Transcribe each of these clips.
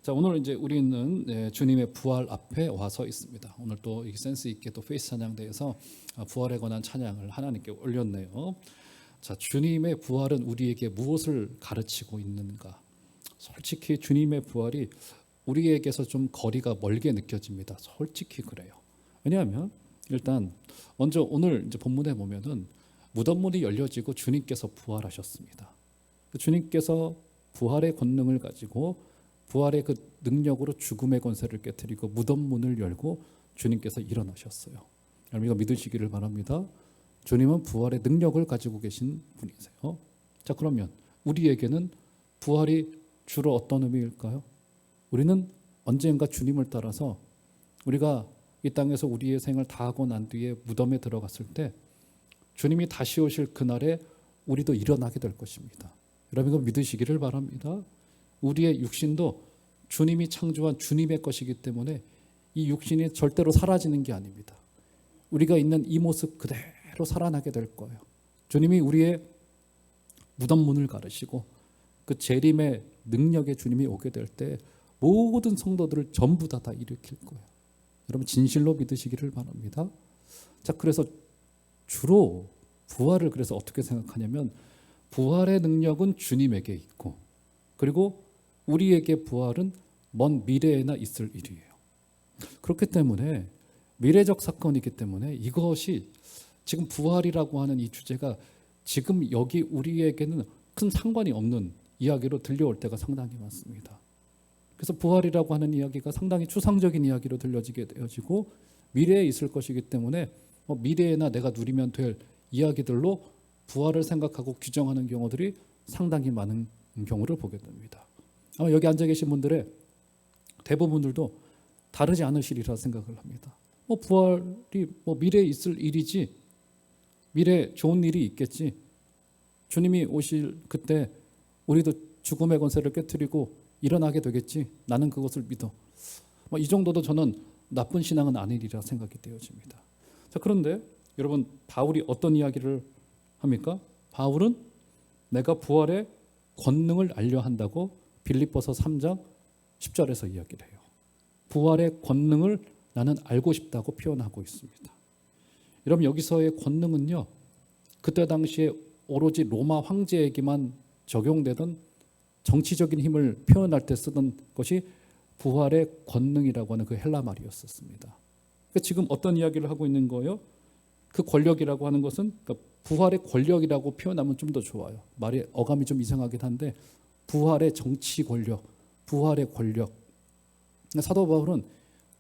자, 오늘 이제 우리는 주님의 부활 앞에 와서 있습니다. 오늘 또 센스 있게 또 페이스 찬양대에서 부활에 관한 찬양을 하나님께 올렸네요. 자, 주님의 부활은 우리에게 무엇을 가르치고 있는가? 솔직히 주님의 부활이 우리에게서 좀 거리가 멀게 느껴집니다. 솔직히 그래요. 왜냐하면 일단 먼저 오늘 이제 본문에 보면은 무덤문이 열려지고 주님께서 부활하셨습니다. 주님께서 부활의 권능을 가지고 부활의 그 능력으로 죽음의 권세를 깨뜨리고 무덤문을 열고 주님께서 일어나셨어요. 여러분 이거 믿으시기를 바랍니다. 주님은 부활의 능력을 가지고 계신 분이세요. 자, 그러면 우리에게는 부활이 주로 어떤 의미일까요? 우리는 언젠가 주님을 따라서 우리가 이 땅에서 우리의 생을 다하고 난 뒤에 무덤에 들어갔을 때 주님이 다시 오실 그날에 우리도 일어나게 될 것입니다. 여러분 이거 믿으시기를 바랍니다. 우리의 육신도 주님이 창조한 주님의 것이기 때문에 이 육신이 절대로 사라지는 게 아닙니다. 우리가 있는 이 모습 그대로 살아나게 될 거예요. 주님이 우리의 무덤문을 가르시고 그 재림의 능력에 주님이 오게 될 때 모든 성도들을 전부 다 일으킬 거예요. 여러분 진실로 믿으시기를 바랍니다. 자, 그래서 주로 부활을 그래서 어떻게 생각하냐면 부활의 능력은 주님에게 있고 그리고 우리에게 부활은 먼 미래에나 있을 일이에요. 그렇기 때문에 미래적 사건이기 때문에 이것이 지금 부활이라고 하는 이 주제가 지금 여기 우리에게는 큰 상관이 없는 이야기로 들려올 때가 상당히 많습니다. 그래서 부활이라고 하는 이야기가 상당히 추상적인 이야기로 들려지게 되어지고 미래에 있을 것이기 때문에 미래에나 내가 누리면 될 이야기들로 부활을 생각하고 규정하는 경우들이 상당히 많은 경우를 보게 됩니다. 아마 여기 앉아 계신 분들의 대부분들도 다르지 않으시리라 생각을 합니다. 부활이 미래에 있을 일이지, 미래에 좋은 일이 있겠지, 주님이 오실 그때 우리도 죽음의 권세를 깨뜨리고 일어나게 되겠지, 나는 그것을 믿어. 이 정도도 저는 나쁜 신앙은 아니리라 생각이 되어집니다. 자, 그런데 여러분 바울이 어떤 이야기를 합니까? 바울은 내가 부활의 권능을 알려 한다고 빌립보서 3장 10절에서 이야기를 해요. 부활의 권능을 나는 알고 싶다고 표현하고 있습니다. 여러분 여기서의 권능은요, 그때 당시에 오로지 로마 황제에게만 적용되던 정치적인 힘을 표현할 때 쓰던 것이 부활의 권능이라고 하는 그 헬라 말이었습니다. 그러니까 지금 어떤 이야기를 하고 있는 거예요? 그 권력이라고 하는 것은 그러니까 부활의 권력이라고 표현하면 좀 더 좋아요. 말이 어감이 좀 이상하긴 한데 부활의 정치 권력, 부활의 권력. 사도 바울은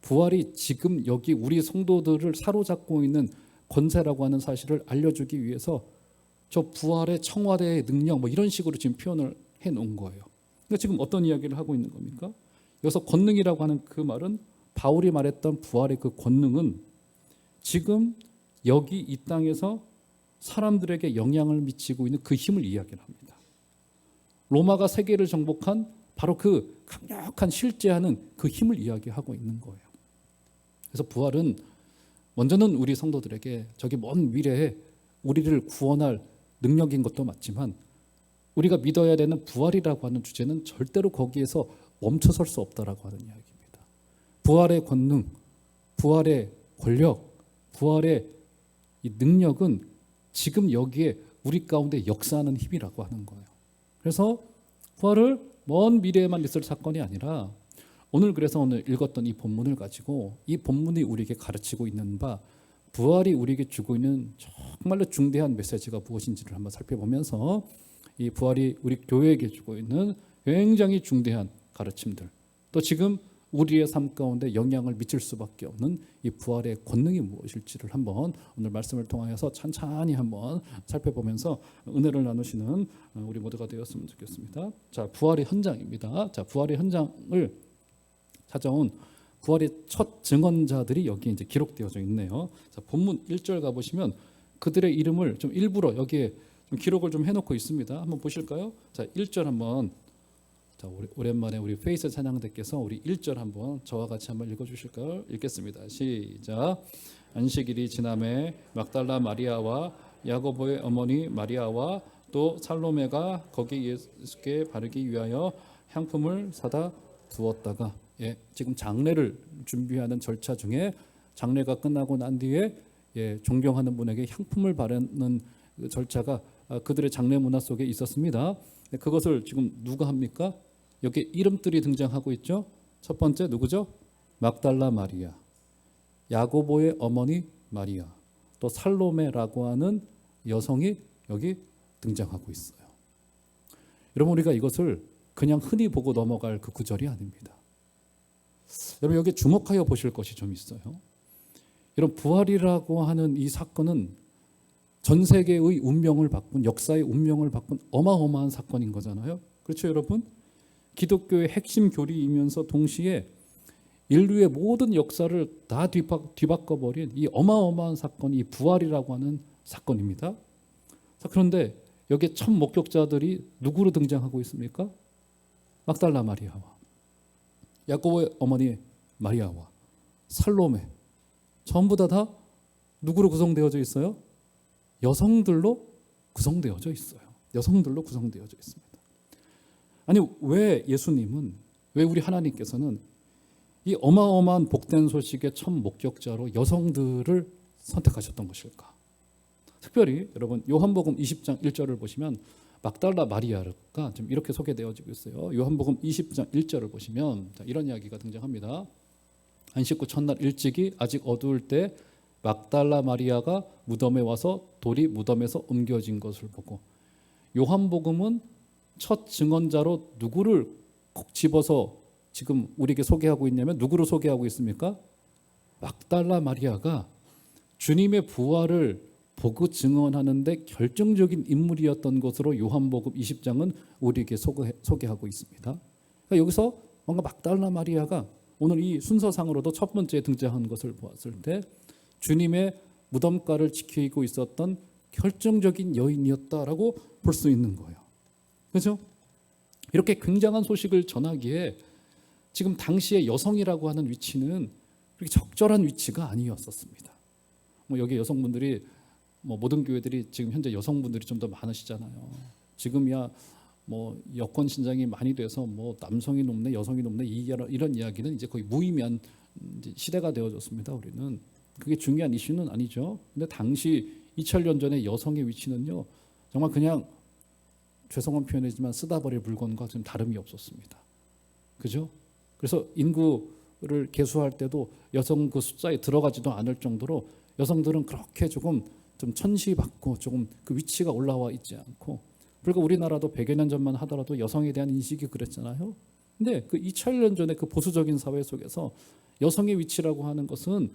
부활이 지금 여기 우리 성도들을 사로잡고 있는 권세라고 하는 사실을 알려주기 위해서 저 부활의 청와대의 능력 이런 식으로 지금 표현을 해놓은 거예요. 그러니까 지금 어떤 이야기를 하고 있는 겁니까? 여기서 권능이라고 하는 그 말은 바울이 말했던 부활의 그 권능은 지금 여기 이 땅에서 사람들에게 영향을 미치고 있는 그 힘을 이야기를 합니다. 로마가 세계를 정복한 바로 그 강력한 실제하는 그 힘을 이야기하고 있는 거예요. 그래서 부활은 먼저는 우리 성도들에게 저기 먼 미래에 우리를 구원할 능력인 것도 맞지만 우리가 믿어야 되는 부활이라고 하는 주제는 절대로 거기에서 멈춰설 수 없다라고 하는 이야기입니다. 부활의 권능, 부활의 권력, 부활의 이 능력은 지금 여기에 우리 가운데 역사하는 힘이라고 하는 거예요. 그래서 부활을 먼 미래에만 있을 사건이 아니라 그래서 오늘 읽었던 이 본문을 가지고 이 본문이 우리에게 가르치고 있는 바 부활이 우리에게 주고 있는 정말로 중대한 메시지가 무엇인지를 한번 살펴보면서 이 부활이 우리 교회에게 주고 있는 굉장히 중대한 가르침들, 또 지금 우리의 삶 가운데 영향을 미칠 수밖에 없는 이 부활의 권능이 무엇일지를 한번 오늘 말씀을 통하여서 찬찬히 한번 살펴보면서 은혜를 나누시는 우리 모두가 되었으면 좋겠습니다. 자, 부활의 현장입니다. 자, 부활의 현장을 찾아온 부활의 첫 증언자들이 여기 이제 기록되어져 있네요. 자, 본문 1절 가보시면 그들의 이름을 좀 일부러 여기에 좀 기록을 좀 해놓고 있습니다. 한번 보실까요? 자, 1절 한번. 자, 오랜만에 우리 페이스 찬양대께서 우리 1절 한번 저와 같이 한번 읽어주실까요? 읽겠습니다. 시작. 안식일이 지남에 막달라 마리아와 야고보의 어머니 마리아와 또 살로메가 거기 예수께 바르기 위하여 향품을 사다 두었다가 지금 장례를 준비하는 절차 중에 장례가 끝나고 난 뒤에 존경하는 분에게 향품을 바르는 그 절차가 그들의 장례 문화 속에 있었습니다. 그것을 지금 누가 합니까? 여기 이름들이 등장하고 있죠. 첫 번째 누구죠? 막달라 마리아, 야고보의 어머니 마리아, 또 살로메라고 하는 여성이 여기 등장하고 있어요. 여러분, 우리가 이것을 그냥 흔히 보고 넘어갈 그 구절이 아닙니다. 여러분, 여기 주목하여 보실 것이 좀 있어요. 이런 부활이라고 하는 이 사건은 전 세계의 운명을 바꾼, 역사의 운명을 바꾼 어마어마한 사건인 거잖아요. 그렇죠, 여러분? 기독교의 핵심 교리이면서 동시에 인류의 모든 역사를 다 뒤바꿔버린 이 어마어마한 사건이 이 부활이라고 하는 사건입니다. 자, 그런데 여기에 첫 목격자들이 누구로 등장하고 있습니까? 막달라 마리아와 야고보의 어머니 마리아와 살로메, 전부 다 누구로 구성되어져 있어요? 여성들로 구성되어져 있어요. 여성들로 구성되어져 있습니다. 아니, 왜 예수님은, 왜 우리 하나님께서는 이 어마어마한 복된 소식의 첫 목격자로 여성들을 선택하셨던 것일까? 특별히 여러분 요한복음 20장 1절을 보시면 막달라 마리아가 좀 이렇게 소개되어지고 있어요. 요한복음 20장 1절을 보시면 이런 이야기가 등장합니다. 안식 후 첫날 일찍이 아직 어두울 때 막달라 마리아가 무덤에 와서 돌이 무덤에서 옮겨진 것을 보고, 요한복음은 첫 증언자로 누구를 콕 집어서 지금 우리에게 소개하고 있냐면 누구를 소개하고 있습니까? 막달라 마리아가 주님의 부활을 보고 증언하는데 결정적인 인물이었던 것으로 요한복음 20장은 우리에게 소개하고 있습니다. 그러니까 여기서 뭔가 막달라 마리아가 오늘 이 순서상으로도 첫 번째 등장한 것을 보았을 때 주님의 무덤가를 지키고 있었던 결정적인 여인이었다라고 볼 수 있는 거예요. 그렇죠? 이렇게 굉장한 소식을 전하기에 지금 당시의 여성이라고 하는 위치는 그렇게 적절한 위치가 아니었었습니다. 여기 여성분들이 모든 교회들이 지금 현재 여성분들이 좀 더 많으시잖아요. 지금이야 여권 신장이 많이 돼서 남성이 높네 여성이 높네 이런 이야기는 이제 거의 무의미한 시대가 되어졌습니다. 우리는 그게 중요한 이슈는 아니죠. 근데 당시 2000년 전에 여성의 위치는요, 정말 그냥 죄송한 표현이지만 쓰다 버릴 물건과 좀 다름이 없었습니다. 그죠? 그래서 인구를 계수할 때도 여성 그 숫자에 들어가지도 않을 정도로 여성들은 그렇게 조금 좀 천시받고 조금 그 위치가 올라와 있지 않고, 그리고 우리나라도 100여 년 전만 하더라도 여성에 대한 인식이 그랬잖아요. 근데 그 2000년 전에 그 보수적인 사회 속에서 여성의 위치라고 하는 것은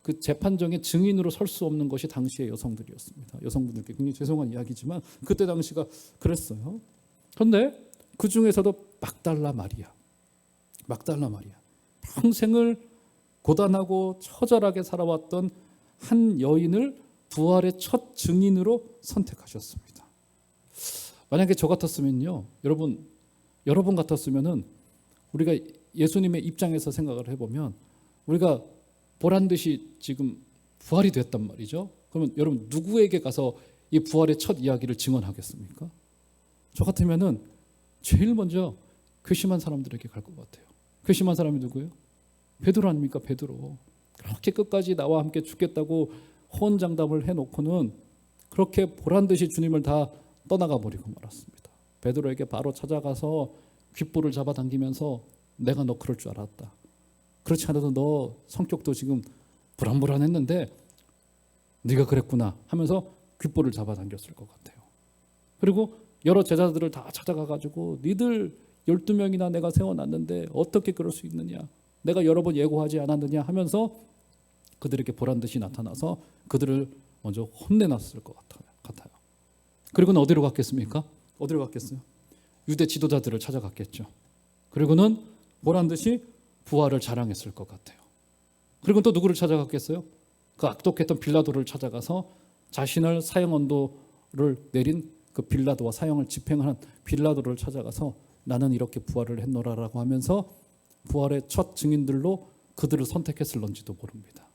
그 재판정의 증인으로 설 수 없는 것이 당시의 여성들이었습니다. 여성분들께 굉장히 죄송한 이야기지만 그때 당시가 그랬어요. 그런데 그 중에서도 막달라 마리아 평생을 고단하고 처절하게 살아왔던 한 여인을 부활의 첫 증인으로 선택하셨습니다. 만약에 저 같았으면요, 여러분 같았으면은 우리가 예수님의 입장에서 생각을 해보면 우리가 보란 듯이 지금 부활이 됐단 말이죠. 그러면 여러분 누구에게 가서 이 부활의 첫 이야기를 증언하겠습니까? 저 같으면은 제일 먼저 괘씸한 사람들에게 갈 것 같아요. 괘씸한 사람이 누구예요? 베드로 아닙니까? 베드로. 그렇게 끝까지 나와 함께 죽겠다고 호언장담을 해놓고는 그렇게 보란듯이 주님을 다 떠나가 버리고 말았습니다. 베드로에게 바로 찾아가서 귓볼을 잡아당기면서 내가 너 그럴 줄 알았다. 그렇지 않아도 너 성격도 지금 불안불안했는데 네가 그랬구나 하면서 귓볼을 잡아당겼을 것 같아요. 그리고 여러 제자들을 다 찾아가가지고 니들 12명이나 내가 세워놨는데 어떻게 그럴 수 있느냐, 내가 여러 번 예고하지 않았느냐 하면서 그들에게 보란듯이 나타나서 그들을 먼저 혼내놨을 것 같아요. 그리고는 어디로 갔겠습니까? 어디로 갔겠어요? 유대 지도자들을 찾아갔겠죠. 그리고는 보란듯이 부활을 자랑했을 것 같아요. 그리고 또 누구를 찾아갔겠어요? 그 악독했던 빌라도를 찾아가서 자신을 사형 언도를 내린 그 빌라도와 사형을 집행한 빌라도를 찾아가서 나는 이렇게 부활을 했노라라고 하면서 부활의 첫 증인들로 그들을 선택했을런지도 모릅니다.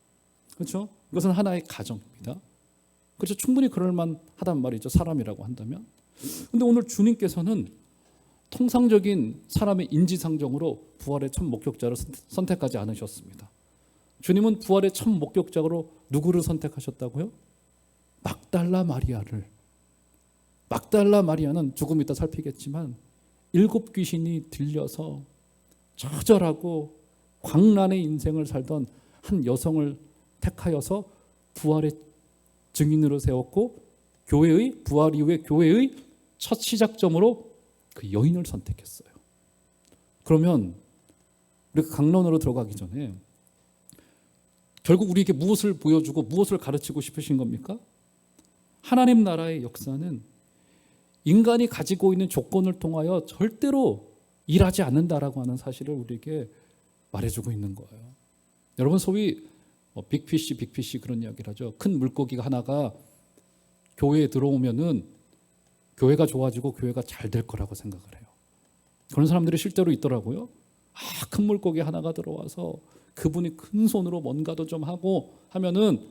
그렇죠? 이것은 하나의 가정입니다. 그렇죠? 충분히 그럴만하단 말이죠. 사람이라고 한다면. 근데 오늘 주님께서는 통상적인 사람의 인지상정으로 부활의 첫 목격자를 선택하지 않으셨습니다. 주님은 부활의 첫 목격자로 누구를 선택하셨다고요? 막달라 마리아를. 막달라 마리아는 조금 이따 살피겠지만 7 귀신이 들려서 처절하고 광란의 인생을 살던 한 여성을 택하여서 부활의 증인으로 세웠고 교회의 부활 이후에 교회의 첫 시작점으로 그 여인을 선택했어요. 그러면 우리가 강론으로 들어가기 전에 결국 우리에게 무엇을 보여주고 무엇을 가르치고 싶으신 겁니까? 하나님 나라의 역사는 인간이 가지고 있는 조건을 통하여 절대로 일하지 않는다라고 하는 사실을 우리에게 말해주고 있는 거예요. 여러분 소위 빅피쉬 그런 이야기를 하죠. 큰 물고기가 하나가 교회에 들어오면은 교회가 좋아지고 교회가 잘 될 거라고 생각을 해요. 그런 사람들이 실제로 있더라고요. 큰 물고기 하나가 들어와서 그분이 큰 손으로 뭔가도 좀 하고 하면은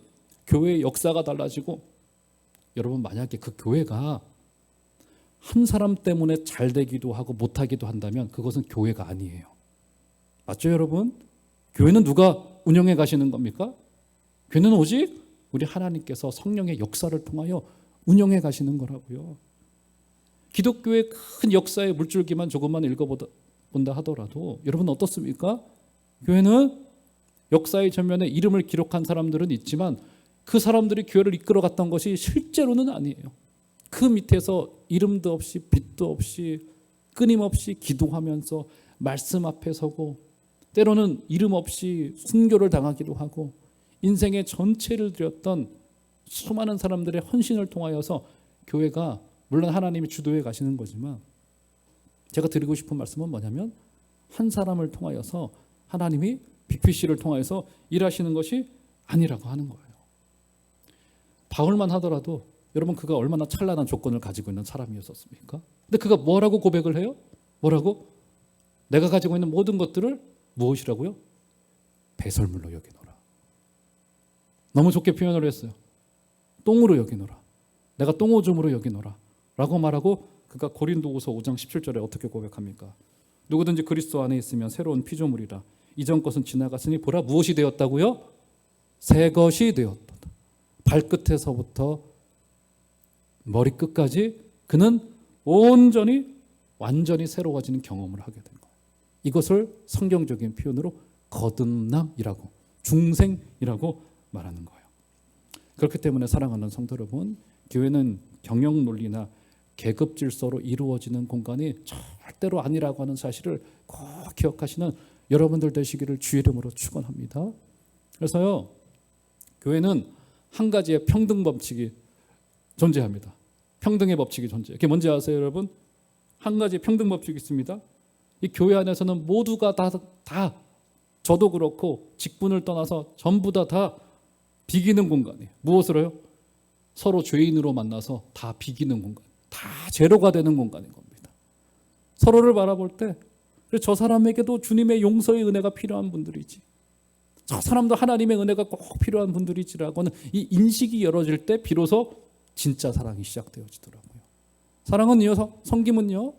교회의 역사가 달라지고, 여러분 만약에 그 교회가 한 사람 때문에 잘 되기도 하고 못하기도 한다면 그것은 교회가 아니에요. 맞죠 여러분? 교회는 누가 운영해 가시는 겁니까? 교회는 오직 우리 하나님께서 성령의 역사를 통하여 운영해 가시는 거라고요. 기독교의 큰 역사의 물줄기만 조금만 읽어본다 하더라도 여러분 어떻습니까? 교회는 역사의 전면에 이름을 기록한 사람들은 있지만 그 사람들이 교회를 이끌어갔던 것이 실제로는 아니에요. 그 밑에서 이름도 없이 빛도 없이 끊임없이 기도하면서 말씀 앞에 서고 때로는 이름 없이 순교를 당하기도 하고 인생의 전체를 드렸던 수많은 사람들의 헌신을 통하여서 교회가 물론 하나님이 주도해 가시는 거지만 제가 드리고 싶은 말씀은 뭐냐면 한 사람을 통하여서 하나님이 빅피쉬를 통하여서 일하시는 것이 아니라고 하는 거예요. 바울만 하더라도 여러분 그가 얼마나 찬란한 조건을 가지고 있는 사람이었습니까? 근데 그가 뭐라고 고백을 해요? 뭐라고? 내가 가지고 있는 모든 것들을 무엇이라고요? 배설물로 여기노라. 너무 좋게 표현을 했어요. 똥으로 여기노라. 내가 똥오줌으로 여기노라 라고 말하고 그가 고린도후서 5장 17절에 어떻게 고백합니까? 누구든지 그리스도 안에 있으면 새로운 피조물이라. 이전 것은 지나갔으니 보라 무엇이 되었다고요? 새 것이 되었다. 발끝에서부터 머리끝까지 그는 온전히 완전히 새로워지는 경험을 하게 된 거예요. 이것을 성경적인 표현으로 거듭남이라고 중생이라고 말하는 거예요. 그렇기 때문에 사랑하는 성도 여러분, 교회는 경영 논리나 계급 질서로 이루어지는 공간이 절대로 아니라고 하는 사실을 꼭 기억하시는 여러분들 되시기를 주의 이름으로 축원합니다. 그래서요, 교회는 한 가지의 평등 법칙이 존재합니다. 평등의 법칙이 존재해요. 그게 뭔지 아세요, 여러분? 한 가지 평등 법칙이 있습니다. 이 교회 안에서는 모두가 다 저도 그렇고 직분을 떠나서 전부 다 비기는 공간이에요. 무엇으로요? 서로 죄인으로 만나서 다 비기는 공간, 다 제로가 되는 공간인 겁니다. 서로를 바라볼 때 저 사람에게도 주님의 용서의 은혜가 필요한 분들이지, 저 사람도 하나님의 은혜가 꼭 필요한 분들이지라고는 이 인식이 열어질 때 비로소 진짜 사랑이 시작되어지더라고요. 사랑은요, 섬김은요,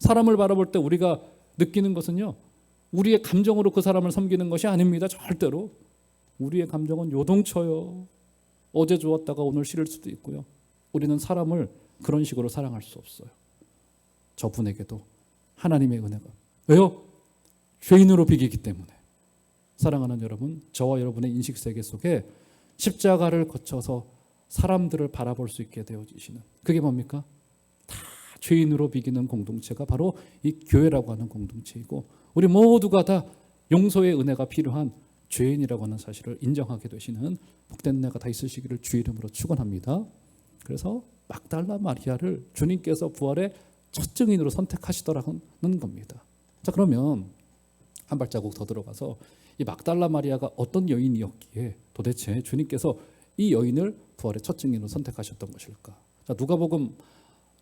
사람을 바라볼 때 우리가 느끼는 것은요, 우리의 감정으로 그 사람을 섬기는 것이 아닙니다. 절대로. 우리의 감정은 요동쳐요. 어제 좋았다가 오늘 싫을 수도 있고요. 우리는 사람을 그런 식으로 사랑할 수 없어요. 저분에게도 하나님의 은혜가. 왜요? 죄인으로 비기기 때문에. 사랑하는 여러분, 저와 여러분의 인식 세계 속에 십자가를 거쳐서 사람들을 바라볼 수 있게 되어지시는, 그게 뭡니까? 다 죄인으로 비기는 공동체가 바로 이 교회라고 하는 공동체이고, 우리 모두가 다 용서의 은혜가 필요한 죄인이라고 하는 사실을 인정하게 되시는 복된 은혜가 다 있으시기를 주의 이름으로 축원합니다. 그래서 막달라 마리아를 주님께서 부활의 첫 증인으로 선택하시더라는 겁니다. 자, 그러면 한 발자국 더 들어가서 이 막달라 마리아가 어떤 여인이었기에 도대체 주님께서 이 여인을 부활의 첫 증인으로 선택하셨던 것일까? 자, 누가복음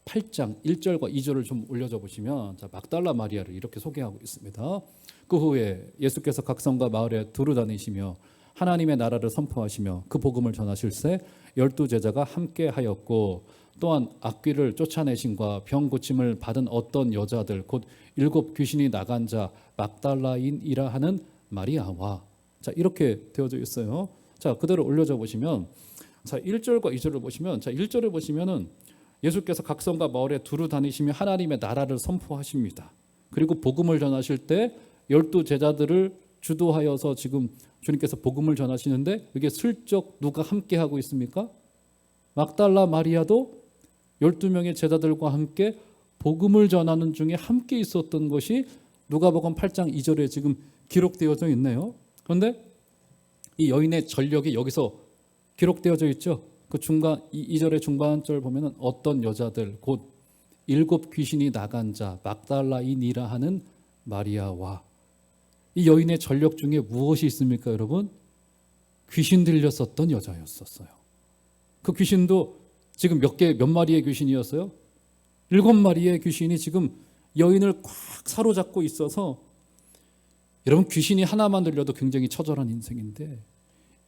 8장 1절과 2절을 좀 올려줘 보시면, 자, 막달라 마리아를 이렇게 소개하고 있습니다. 그 후에 예수께서 각 성과 마을에 두루 다니시며 하나님의 나라를 선포하시며 그 복음을 전하실새 12 제자가 함께 하였고 또한 악귀를 쫓아내심과 병 고침을 받은 어떤 여자들 곧 7 귀신이 나간 자 막달라인이라 하는 마리아와, 자 이렇게 되어져 있어요. 자 그대로 올려져 보시면, 자 1절과 2절을 보시면, 자 1절을 보시면은 예수께서 각 성과 마을에 두루 다니시며 하나님의 나라를 선포하십니다. 그리고 복음을 전하실 때 12 제자들을 주도하여서 지금 주님께서 복음을 전하시는데, 이게 슬쩍 누가 함께 하고 있습니까? 막달라 마리아도 12명의 제자들과 함께 복음을 전하는 중에 함께 있었던 것이 누가복음 8장 2절에 지금 기록되어져 있네요. 그런데 이 여인의 전력이 여기서 기록되어져 있죠. 그 중간 2절의 중반절 보면은 어떤 여자들 곧 7 귀신이 나간 자 막달라인이라 하는 마리아와, 이 여인의 전력 중에 무엇이 있습니까, 여러분? 귀신 들렸었던 여자였었어요. 그 귀신도 지금 몇 마리의 귀신이었어요? 7마리의 귀신이 지금 여인을 꽉 사로잡고 있어서, 여러분 귀신이 하나만 들려도 굉장히 처절한 인생인데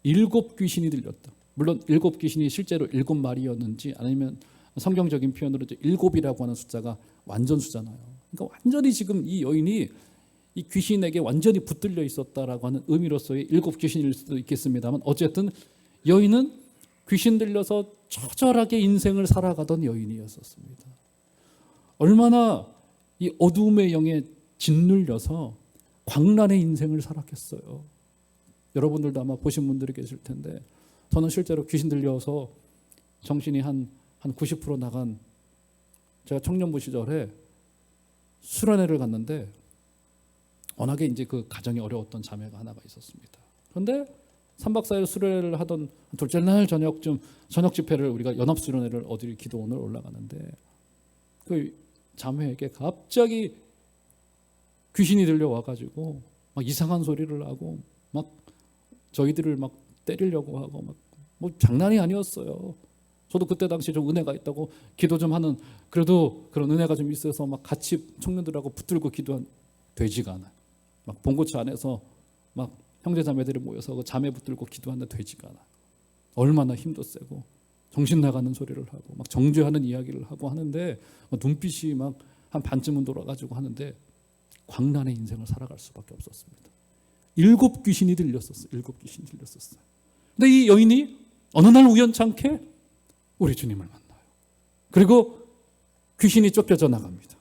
7 귀신이 들렸다. 물론 7 귀신이 실제로 7마리였는지 아니면 성경적인 표현으로 7이라고 하는 숫자가 완전 수잖아요. 그러니까 완전히 지금 이 여인이 이 귀신에게 완전히 붙들려 있었다라고 하는 의미로서의 7 귀신일 수도 있겠습니다만, 어쨌든 여인은 귀신 들려서 처절하게 인생을 살아가던 여인이었습니다. 얼마나 이 어두움의 영에 짓눌려서 광란의 인생을 살았겠어요. 여러분들도 아마 보신 분들이 계실 텐데, 저는 실제로 귀신 들려서 정신이 한 90% 나간, 제가 청년부 시절에 수련회를 갔는데 워낙에 이제 그 가정이 어려웠던 자매가 하나가 있었습니다. 그런데 3박 4일 수련회를 하던 둘째 날 저녁쯤 저녁 집회를, 우리가 연합 수련회를 어디 기도원을 올라가는데 그 자매에게 갑자기 귀신이 들려와가지고 막 이상한 소리를 하고 막 저희들을 막 때리려고 하고 막 뭐 장난이 아니었어요. 저도 그때 당시 좀 은혜가 있다고 기도 좀 하는, 그래도 그런 은혜가 좀 있어서 막 같이 청년들하고 붙들고 기도한, 되지가 않아요. 막 본고처 안에서 막 형제자매들이 모여서 그 자매 붙들고 기도하는데 되지가 않아요. 얼마나 힘도 세고 정신 나가는 소리를 하고 막 정죄하는 이야기를 하고 하는데, 눈빛이 막 한 반쯤은 돌아가지고 하는데 광란의 인생을 살아갈 수밖에 없었습니다. 7 귀신이 들렸었어요. 7 귀신이 들렸었어요. 근데 이 여인이 어느 날 우연찮게 우리 주님을 만나요. 그리고 귀신이 쫓겨져 나갑니다.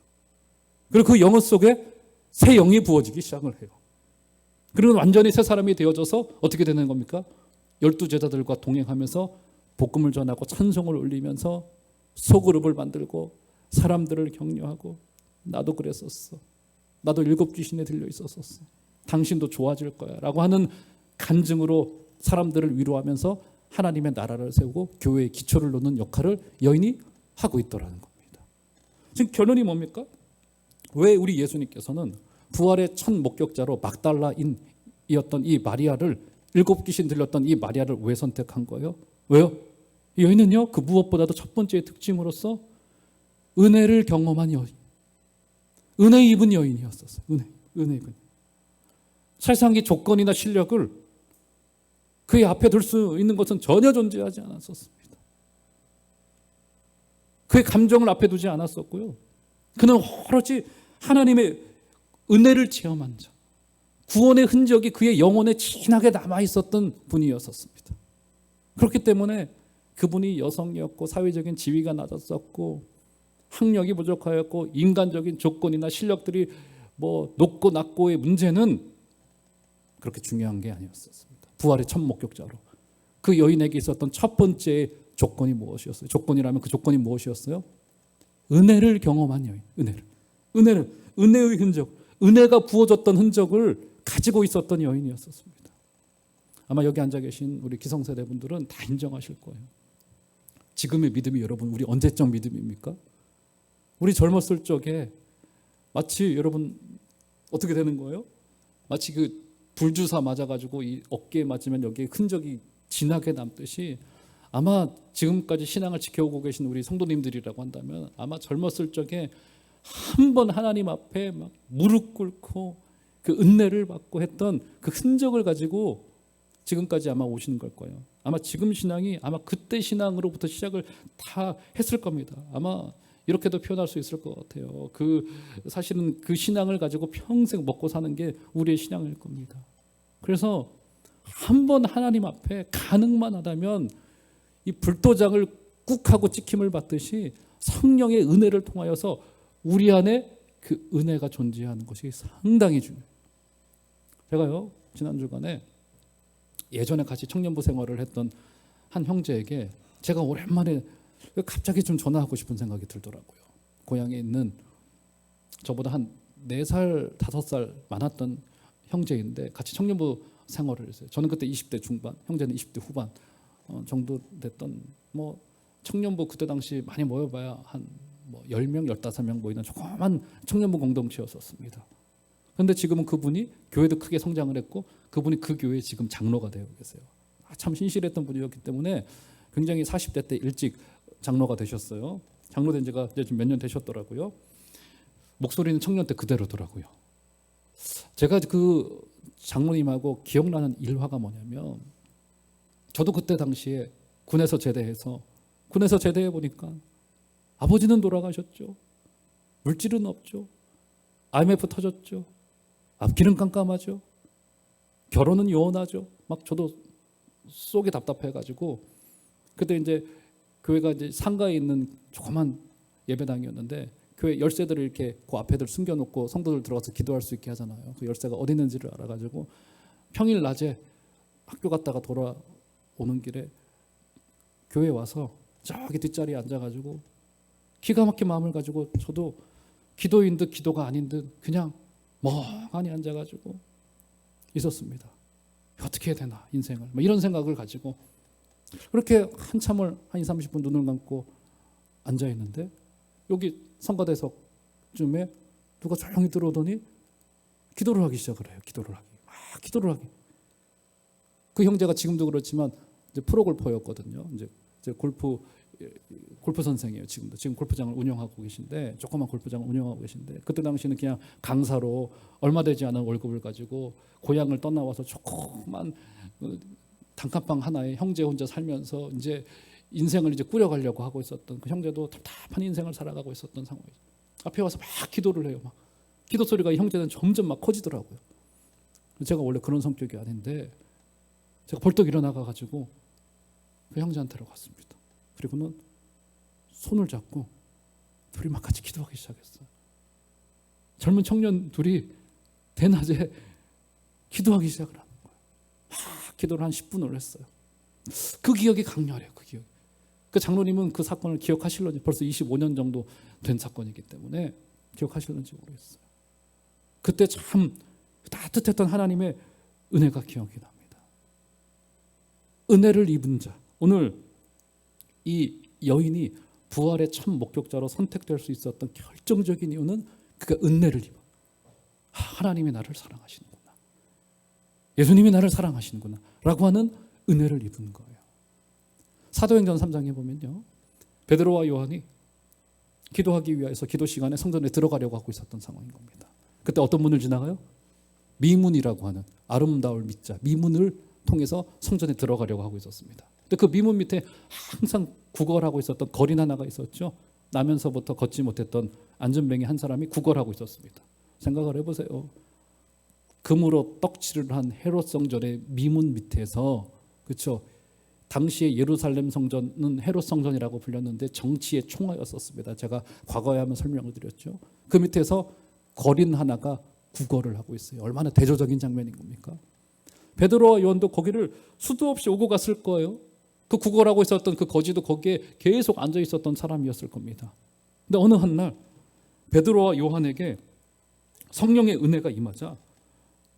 그리고 그 영혼 속에 새 영이 부어지기 시작을 해요. 그리고 완전히 새 사람이 되어져서 어떻게 되는 겁니까? 12 제자들과 동행하면서 복음을 전하고 찬송을 올리면서 소그룹을 만들고 사람들을 격려하고, 나도 그랬었어. 나도 7 귀신에 들려 있었었어. 당신도 좋아질 거야 라고 하는 간증으로 사람들을 위로하면서 하나님의 나라를 세우고 교회의 기초를 놓는 역할을 여인이 하고 있더라는 겁니다. 지금 결론이 뭡니까? 왜 우리 예수님께서는 부활의 첫 목격자로 막달라인이었던 이 마리아를, 7 귀신 들렸던 이 마리아를 왜 선택한 거예요? 왜요? 이 여인은요, 그 무엇보다도 첫 번째 특징으로서 은혜를 경험한 여인, 은혜 입은 여인이었었어요. 은혜 입은. 세상의 조건이나 실력을 그의 앞에 둘 수 있는 것은 전혀 존재하지 않았었습니다. 그의 감정을 앞에 두지 않았었고요. 그는 오로지 하나님의 은혜를 체험한 자, 구원의 흔적이 그의 영혼에 진하게 남아있었던 분이었습니다. 그렇기 때문에 그분이 여성이었고 사회적인 지위가 낮았었고 학력이 부족하였고 인간적인 조건이나 실력들이 뭐 높고 낮고의 문제는 그렇게 중요한 게 아니었습니다. 부활의 첫 목격자로 그 여인에게 있었던 첫 번째 조건이 무엇이었어요? 조건이라면 그 조건이 무엇이었어요? 은혜를 경험한 여인. 은혜의 흔적, 은혜가 부어졌던 흔적을 가지고 있었던 여인이었습니다. 아마 여기 앉아 계신 우리 기성세대 분들은 다 인정하실 거예요. 지금의 믿음이, 여러분 우리 언제적 믿음입니까? 우리 젊었을 적에 마치, 여러분 어떻게 되는 거예요? 마치 그 불주사 맞아가지고 이 어깨에 맞으면 여기에 흔적이 진하게 남듯이, 아마 지금까지 신앙을 지켜오고 계신 우리 성도님들이라고 한다면 아마 젊었을 적에 한 번 하나님 앞에 막 무릎 꿇고 그 은혜를 받고 했던 그 흔적을 가지고 지금까지 아마 오시는 걸 거예요. 아마 지금 신앙이 아마 그때 신앙으로부터 시작을 다 했을 겁니다. 아마 이렇게도 표현할 수 있을 것 같아요. 사실은 그 신앙을 가지고 평생 먹고 사는 게 우리의 신앙일 겁니다. 그래서 한번 하나님 앞에 가능만 하다면 이 불도장을 꾹 하고 찍힘을 받듯이 성령의 은혜를 통하여서 우리 안에 그 은혜가 존재하는 것이 상당히 중요해요. 제가요 지난 주간에 예전에 같이 청년부 생활을 했던 한 형제에게 제가 오랜만에 갑자기 좀 전화하고 싶은 생각이 들더라고요. 고향에 있는 저보다 한 4살, 5살 많았던 형제인데 같이 청년부 생활을 했어요. 저는 그때 20대 중반, 형제는 20대 후반 정도 됐던 청년부 그때 당시 많이 모여봐야 한 10명, 15명 모이는 조그만 청년부 공동체였었습니다. 그런데 지금은 그분이 교회도 크게 성장을 했고 그분이 그 교회에 지금 장로가 되어 계세요. 참 신실했던 분이었기 때문에 굉장히 40대 때 일찍 장로가 되셨어요. 장로 된 지가 이제 좀 몇 년 되셨더라고요. 목소리는 청년 때 그대로더라고요. 제가 그 장로님하고 기억나는 일화가 뭐냐면 저도 그때 당시에 군에서 제대해 보니까 아버지는 돌아가셨죠. 물질은 없죠. IMF 터졌죠. 앞길은 깜깜하죠. 결혼은 요원하죠. 막 저도 속이 답답해가지고 그때 이제 교회가 이제 상가에 있는 조그만 예배당이었는데 교회 열쇠들을 이렇게 그 앞에들 숨겨놓고 성도들 들어가서 기도할 수 있게 하잖아요. 그 열쇠가 어디 있는지를 알아가지고 평일 낮에 학교 갔다가 돌아오는 길에 교회에 와서 저기 뒷자리에 앉아가지고 기가 막힌 마음을 가지고 저도 기도인 듯 기도가 아닌 듯 그냥 멍하니 앉아가지고 있었습니다. 어떻게 해야 되나 인생을 이런 생각을 가지고 그렇게 한참을 한 20, 30분 눈을 감고 앉아 있는데 여기 성가대석쯤에 누가 조용히 들어오더니 기도를 하기 시작을 해요. 기도를 하기. 그 형제가 지금도 그렇지만 이제 프로골퍼였거든요. 이제 골프 선생이에요. 지금 골프장을 운영하고 계신데 조그만 골프장을 운영하고 계신데 그때 당시는 그냥 강사로 얼마 되지 않은 월급을 가지고 고향을 떠나와서 조그만 단칸방 하나에 형제 혼자 살면서 이제 인생을 이제 꾸려가려고 하고 있었던 그 형제도 답답한 인생을 살아가고 있었던 상황이죠. 앞에 와서 막 기도를 해요. 막 기도 소리가 이 형제는 점점 막 커지더라고요. 제가 원래 그런 성격이 아닌데 제가 벌떡 일어나가 가지고 그 형제한테로 갔습니다. 그리고는 손을 잡고 둘이 막 같이 기도하기 시작했어요. 젊은 청년 둘이 대낮에 기도하기 시작을 하는 거예요. 막 기도를 한 10분을 했어요. 그 기억이 강렬해요. 그 기억. 그 장로님은 그 사건을 기억하실런지 벌써 25년 정도 된 사건이기 때문에 기억하실런지 모르겠어요. 그때 참 따뜻했던 하나님의 은혜가 기억이 납니다. 은혜를 입은 자. 오늘 이 여인이 부활의 첫 목격자로 선택될 수 있었던 결정적인 이유는 그가 은혜를 입어. 하나님이 나를 사랑하시는구나. 예수님이 나를 사랑하시는구나. 라고 하는 은혜를 입은 거예요. 사도행전 3장에 보면요. 베드로와 요한이 기도하기 위해서 기도 시간에 성전에 들어가려고 하고 있었던 상황인 겁니다. 그때 어떤 문을 지나가요? 미문이라고 하는 아름다울 미자 미문을 통해서 성전에 들어가려고 하고 있었습니다. 근데 그 미문 밑에 항상 구걸하고 있었던 거린 하나가 있었죠. 나면서부터 걷지 못했던 안전뱅이 한 사람이 구걸하고 있었습니다. 생각을 해보세요. 금으로 떡칠을 한 헤롯 성전의 미문 밑에서 그렇죠. 당시에 예루살렘 성전은 헤롯 성전이라고 불렸는데 정치의 총화였었습니다. 제가 과거에 한번 설명을 드렸죠. 그 밑에서 거린 하나가 구걸을 하고 있어요. 얼마나 대조적인 장면인 겁니까? 베드로와 요한도 거기를 수도 없이 오고 갔을 거예요. 그 구걸하고 있었던 그 거지도 거기에 계속 앉아 있었던 사람이었을 겁니다. 근데 어느 한날 베드로와 요한에게 성령의 은혜가 임하자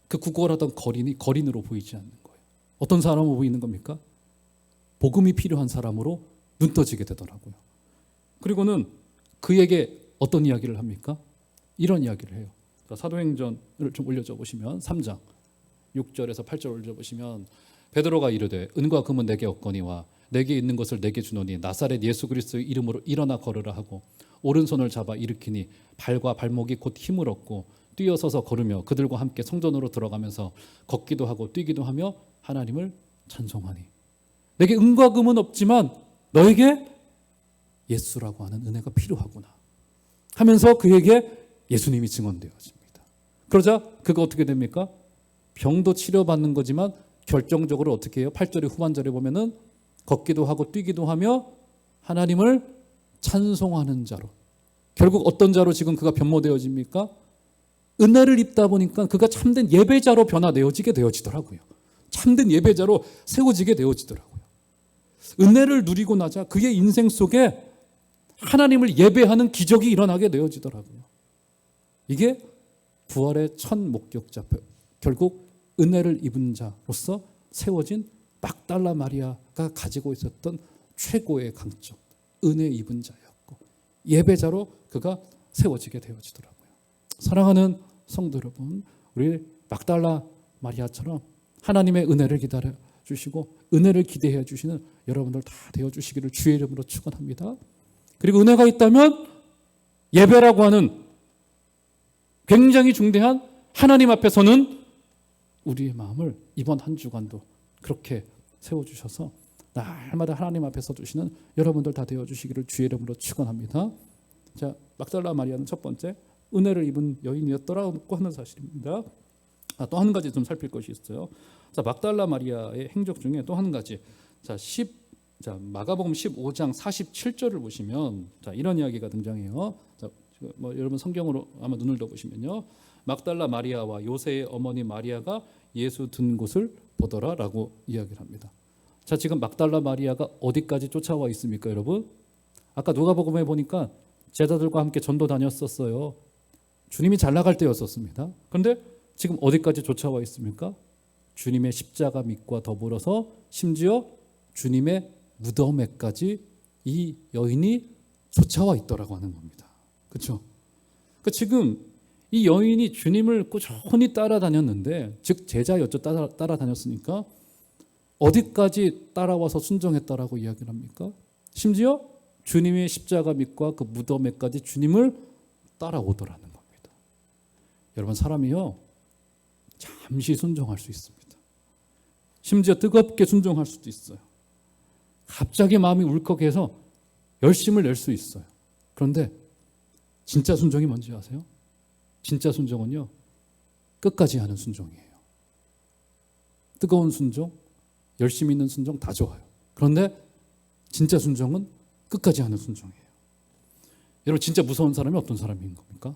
그 구걸하던 거린이 거린으로 보이지 않는 거예요. 어떤 사람으로 보이는 겁니까? 복음이 필요한 사람으로 눈 떠지게 되더라고요. 그리고는 그에게 어떤 이야기를 합니까? 이런 이야기를 해요. 그러니까 사도행전을 좀 올려줘 보시면 3장 6절에서 8절 올려보시면 베드로가 이르되 은과 금은 내게 없거니와 내게 있는 것을 내게 주노니 나사렛 예수 그리스도의 이름으로 일어나 걸으라 하고 오른손을 잡아 일으키니 발과 발목이 곧 힘을 얻고 뛰어서서 걸으며 그들과 함께 성전으로 들어가면서 걷기도 하고 뛰기도 하며 하나님을 찬송하니. 내게 은과 금은 없지만 너에게 예수라고 하는 은혜가 필요하구나 하면서 그에게 예수님이 증언되어집니다. 그러자 그가 어떻게 됩니까? 병도 치료받는 거지만 결정적으로 어떻게 해요? 8절의 후반절에 보면은 걷기도 하고 뛰기도 하며 하나님을 찬송하는 자로, 결국 어떤 자로 지금 그가 변모되어집니까? 은혜를 입다 보니까 그가 참된 예배자로 변화되어지게 되어지더라고요. 참된 예배자로 세워지게 되어지더라고요. 은혜를 누리고 나자 그의 인생 속에 하나님을 예배하는 기적이 일어나게 되어지더라고요. 이게 부활의 첫 목격자, 결국 은혜를 입은 자로서 세워진 막달라 마리아가 가지고 있었던 최고의 강점, 은혜 입은 자였고 예배자로 그가 세워지게 되어지더라고요. 사랑하는 성도 여러분, 우리 막달라 마리아처럼 하나님의 은혜를 기다려 주시고 은혜를 기대해 주시는 여러분들 다 되어 주시기를 주의 이름으로 축원합니다. 그리고 은혜가 있다면 예배라고 하는 굉장히 중대한 하나님 앞에서는 우리의 마음을 이번 한 주간도 그렇게 세워주셔서 날마다 하나님 앞에 서주시는 여러분들 다 되어주시기를 주의 이름으로 축원합니다. 자, 막달라 마리아는 첫 번째 은혜를 입은 여인이었더라고 하는 사실입니다. 또 한 가지 좀 살필 것이 있어요. 자, 막달라 마리아의 행적 중에 또 한 가지. 자, 마가복음 15장 47절을 보시면 자, 이런 이야기가 등장해요. 자, 여러분 성경으로 아마 눈을 더 보시면요. 막달라 마리아와 요새의 어머니 마리아가 예수 든 곳을 보더라라고 이야기를 합니다. 자, 지금 막달라 마리아가 어디까지 쫓아와 있습니까, 여러분? 아까 누가복음에 보니까 제자들과 함께 전도 다녔었어요. 주님이 잘 나갈 때였었습니다. 그런데 지금 어디까지 쫓아와 있습니까? 주님의 십자가 밑과 더불어서 심지어 주님의 무덤에까지 이 여인이 쫓아와 있더라고 하는 겁니다. 그렇죠? 그러니까 지금 이 여인이 주님을 꾸준히 따라다녔는데, 즉 제자였죠. 따라다녔으니까 어디까지 따라와서 순종했다라고 이야기를 합니까? 심지어 주님의 십자가 밑과 그 무덤에까지 주님을 따라오더라는 겁니다. 여러분, 사람이요 잠시 순종할 수 있습니다. 심지어 뜨겁게 순종할 수도 있어요. 갑자기 마음이 울컥해서 열심을 낼 수 있어요. 그런데 진짜 순종이 뭔지 아세요? 진짜 순종은요 끝까지 하는 순종이에요. 뜨거운 순종, 열심히 있는 순종 다 좋아요. 그런데 진짜 순종은 끝까지 하는 순종이에요. 여러분, 진짜 무서운 사람이 어떤 사람인 겁니까?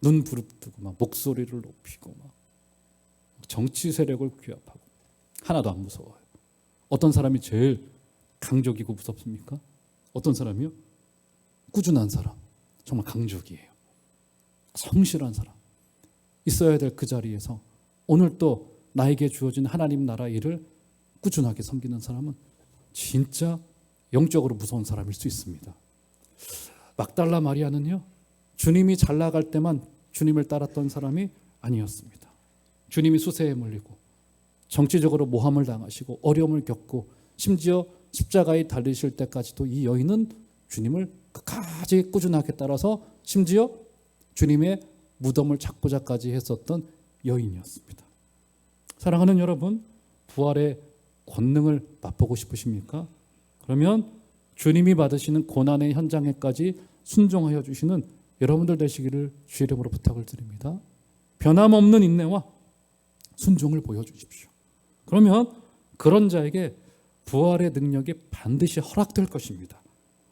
눈 부릅뜨고 막 목소리를 높이고 막 정치 세력을 규합하고 하나도 안 무서워요. 어떤 사람이 제일 강적이고 무섭습니까? 어떤 사람이요? 꾸준한 사람, 정말 강적이에요. 성실한 사람, 있어야 될 그 자리에서 오늘 또 나에게 주어진 하나님 나라 일을 꾸준하게 섬기는 사람은 진짜 영적으로 무서운 사람일 수 있습니다. 막달라 마리아는요 주님이 잘 나갈 때만 주님을 따랐던 사람이 아니었습니다. 주님이 수세에 몰리고 정치적으로 모함을 당하시고 어려움을 겪고 심지어 십자가에 달리실 때까지도 이 여인은 주님을 끝까지 꾸준하게 따라서 심지어 주님의 무덤을 찾고자까지 했었던 여인이었습니다. 사랑하는 여러분, 부활의 권능을 맛보고 싶으십니까? 그러면 주님이 받으시는 고난의 현장에까지 순종하여 주시는 여러분들 되시기를 주의 이름으로 부탁을 드립니다. 변함없는 인내와 순종을 보여주십시오. 그러면 그런 자에게 부활의 능력이 반드시 허락될 것입니다.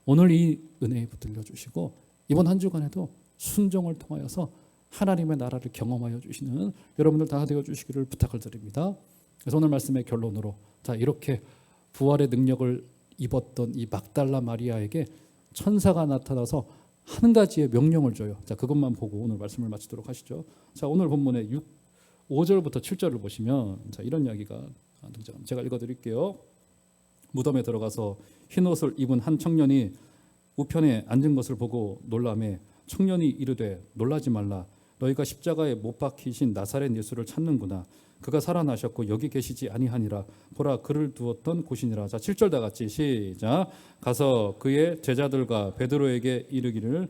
오늘 이 은혜에 붙들려 주시고 이번 한 주간에도 순종을 통하여서 하나님의 나라를 경험하여 주시는 여러분들 다 되어 주시기를 부탁을 드립니다. 그래서 오늘 말씀의 결론으로 자, 이렇게 부활의 능력을 입었던 이 막달라 마리아에게 천사가 나타나서 한 가지의 명령을 줘요. 자, 그것만 보고 오늘 말씀을 마치도록 하시죠. 자, 오늘 본문의 5절부터 7절을 보시면 자, 이런 이야기가 등장합니다. 제가 읽어드릴게요. 무덤에 들어가서 흰옷을 입은 한 청년이 우편에 앉은 것을 보고 놀라매 청년이 이르되 놀라지 말라. 너희가 십자가에 못 박히신 나사렛 예수를 찾는구나. 그가 살아나셨고 여기 계시지 아니하니라. 보라, 그를 두었던 곳이니라. 자, 7절 다 같이 시작. 가서 그의 제자들과 베드로에게 이르기를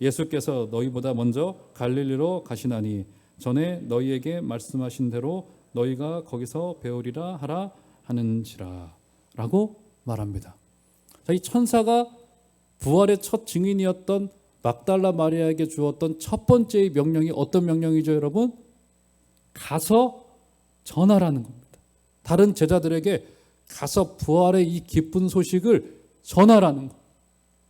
예수께서 너희보다 먼저 갈릴리로 가시나니 전에 너희에게 말씀하신 대로 너희가 거기서 배우리라 하라 하는지라 라고 말합니다. 자, 이 천사가 부활의 첫 증인이었던 막달라 마리아에게 주었던 첫 번째의 명령이 어떤 명령이죠, 여러분? 가서 전하라는 겁니다. 다른 제자들에게 가서 부활의 이 기쁜 소식을 전하라는 것.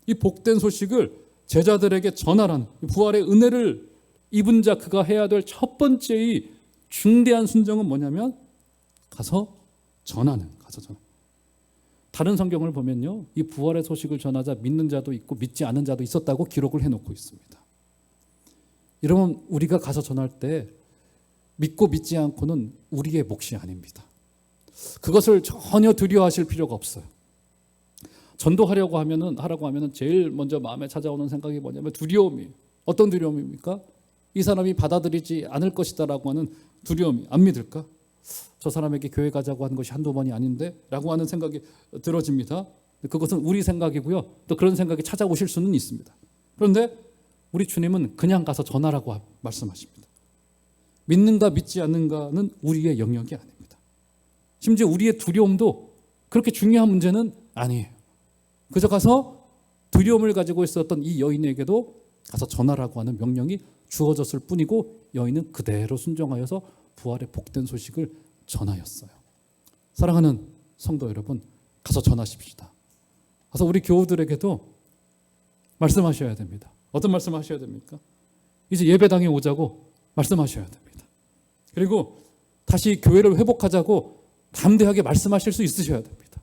이 복된 소식을 제자들에게 전하라는, 부활의 은혜를 입은 자 그가 해야 될 첫 번째의 중대한 순종은 뭐냐면 가서 전하는, 가서 전하는. 다른 성경을 보면요, 이 부활의 소식을 전하자 믿는 자도 있고 믿지 않는 자도 있었다고 기록을 해놓고 있습니다. 여러분, 우리가 가서 전할 때 믿고 믿지 않고는 우리의 몫이 아닙니다. 그것을 전혀 두려워하실 필요가 없어요. 전도하려고 하면은 제일 먼저 마음에 찾아오는 생각이 뭐냐면 두려움이에요. 어떤 두려움입니까? 이 사람이 받아들이지 않을 것이다라고 하는 두려움이. 안 믿을까? 저 사람에게 교회 가자고 하는 것이 한두 번이 아닌데? 라고 하는 생각이 들어집니다. 그것은 우리 생각이고요. 또 그런 생각이 찾아오실 수는 있습니다. 그런데 우리 주님은 그냥 가서 전하라고 말씀하십니다. 믿는가 믿지 않는가는 우리의 영역이 아닙니다. 심지어 우리의 두려움도 그렇게 중요한 문제는 아니에요. 그저 가서 두려움을 가지고 있었던 이 여인에게도 가서 전하라고 하는 명령이 주어졌을 뿐이고 여인은 그대로 순종하여서 부활의 복된 소식을 전하였어요. 사랑하는 성도 여러분, 가서 전하십시다. 가서 우리 교우들에게도 말씀하셔야 됩니다. 어떤 말씀하셔야 됩니까? 이제 예배당에 오자고 말씀하셔야 됩니다. 그리고 다시 교회를 회복하자고 담대하게 말씀하실 수 있으셔야 됩니다.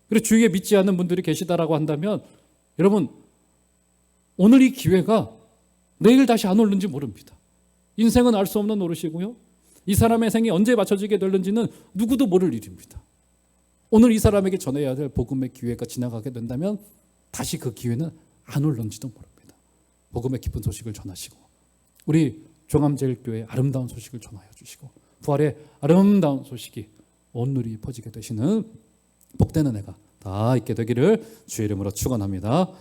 그리고 주위에 믿지 않는 분들이 계시다라고 한다면 여러분, 오늘 이 기회가 내일 다시 안 올는지 모릅니다. 인생은 알 수 없는 노릇이고요. 이 사람의 생이 언제 맞춰지게 될는지는 누구도 모를 일입니다. 오늘 이 사람에게 전해야 될 복음의 기회가 지나가게 된다면 다시 그 기회는 안 올는지도 모릅니다. 복음의 기쁜 소식을 전하시고 우리 종암제일교회의 아름다운 소식을 전하여 주시고 부활의 아름다운 소식이 온누리 퍼지게 되시는 복된 은혜가 다 있게 되기를 주의 이름으로 축원합니다.